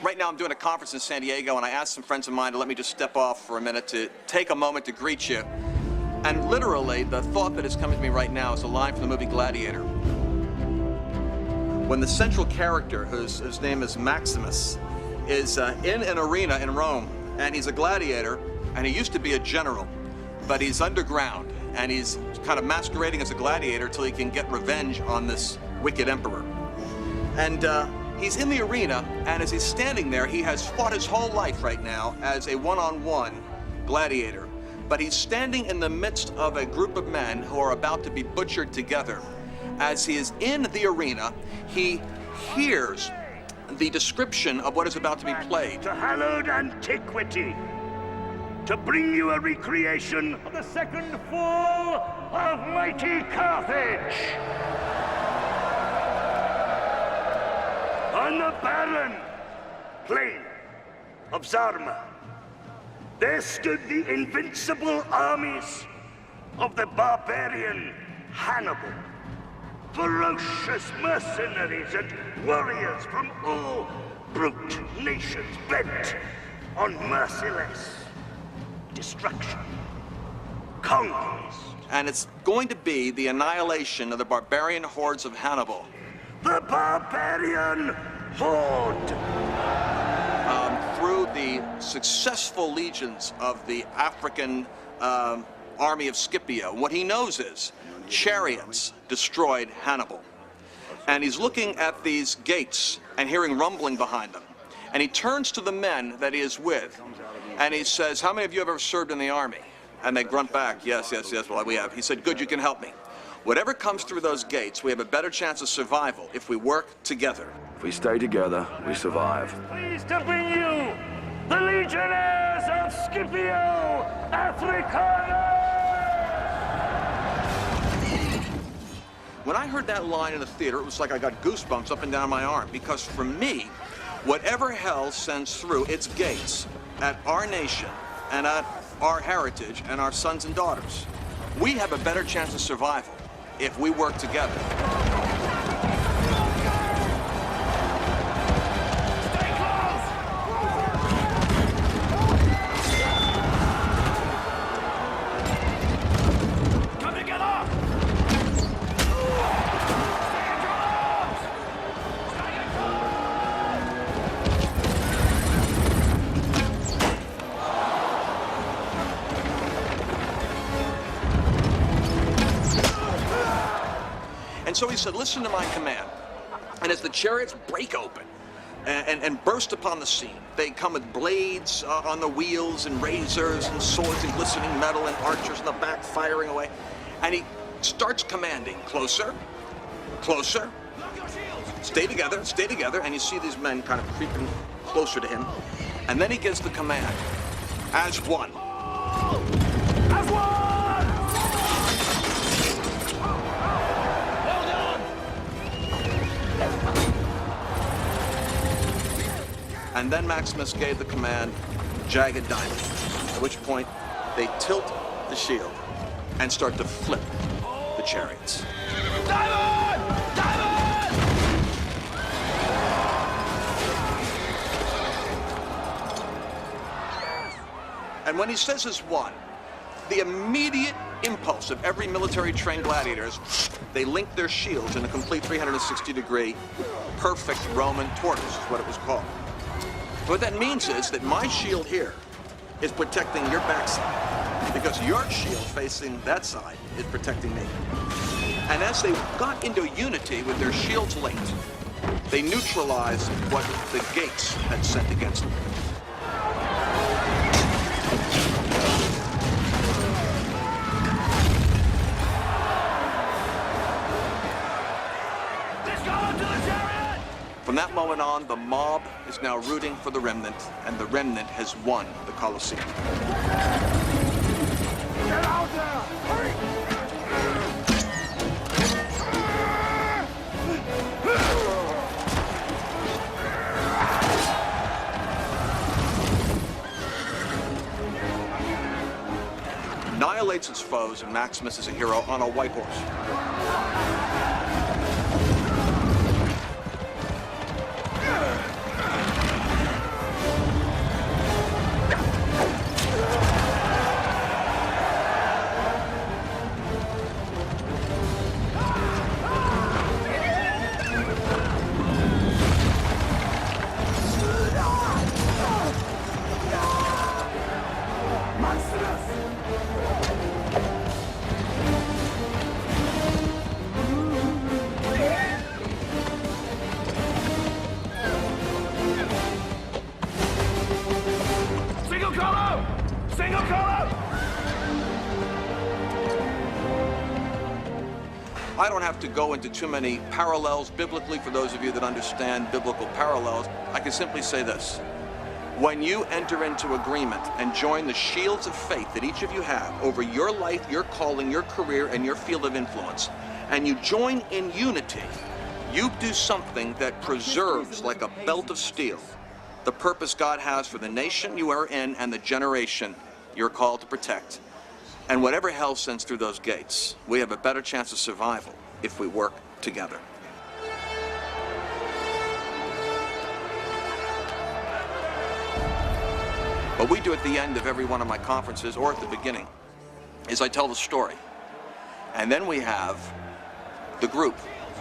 Right now I'm doing a conference in San Diego, and I asked some friends of mine to let me just step off for a minute to take a moment to greet you. And literally, the thought that is coming to me right now is a line from the movie Gladiator. When the central character, whose name is Maximus, is in an arena in Rome, and he's a gladiator, and he used to be a general, but he's underground, and he's kind of masquerading as a gladiator till he can get revenge on this wicked emperor. And he's in the arena, and as he's standing there, he has fought his whole life right now as a one-on-one gladiator. But he's standing in the midst of a group of men who are about to be butchered together. As he is in the arena, he hears the description of what is about to be played. To hallowed antiquity, to bring you a recreation of the second fall of mighty Carthage. On the barren plain of Zarma, there stood the invincible armies of the barbarian Hannibal. Ferocious mercenaries and warriors from all brute nations bent on merciless destruction, conquest. And it's going to be the annihilation of the barbarian hordes of Hannibal. The barbarian horde! Through the successful legions of the African army of Scipio. What he knows is chariots destroyed Hannibal. And he's looking at these gates and hearing rumbling behind them. And he turns to the men that he is with, and he says, "How many of you have ever served in the army?" And they grunt back, "Yes, yes, yes, well, we have." He said, "Good, you can help me. Whatever comes through those gates, we have a better chance of survival if we work together." If we stay together, we survive. Pleased to bring you the Legionnaires of Scipio Africana! When I heard that line in the theater, it was like I got goosebumps up and down my arm, because for me, whatever hell sends through its gates at our nation and at our heritage and our sons and daughters, we have a better chance of survival if we work together. And so he said, "Listen to my command." And as the chariots break open and burst upon the scene, they come with blades on the wheels and razors and swords and glistening metal and archers in the back firing away. And he starts commanding, "Closer, closer, stay together." And you see these men kind of creeping closer to him. And then he gives the command, "As one." As one! And then Maximus gave the command, "Jagged diamond," at which point they tilt the shield and start to flip the chariots. Diamond! Diamond! And when he says "as one," the immediate impulse of every military-trained gladiator is they link their shields in a complete 360-degree, perfect Roman tortoise, is what it was called. What that means is that my shield here is protecting your backside, because your shield facing that side is protecting me. And as they got into unity with their shields linked, they neutralized what the gates had sent against them. From that moment on, the mob is now rooting for the remnant, and the remnant has won the Colosseum. Get out there! Hurry! Annihilates its foes, and Maximus is a hero on a white horse. I don't have to go into too many parallels biblically for those of you that understand biblical parallels. I can simply say this. When you enter into agreement and join the shields of faith that each of you have over your life, your calling, your career, and your field of influence, and you join in unity, you do something that preserves like a belt of steel the purpose God has for the nation you are in and the generation you're called to protect. And whatever hell sends through those gates, we have a better chance of survival if we work together. What we do at the end of every one of my conferences, or at the beginning, is I tell the story. And then we have the group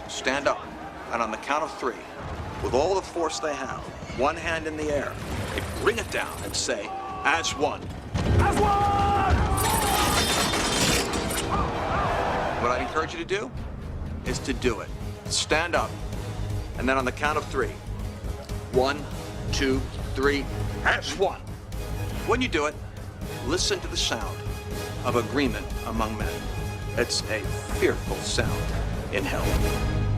stand up, and on the count of 3, with all the force they have, one hand in the air, they bring it down and say, as one. As one! What I'd encourage you to do is to do it. Stand up, and then on the count of 3, 1, 2, 3, as one. When you do it, listen to the sound of agreement among men. It's a fearful sound in hell.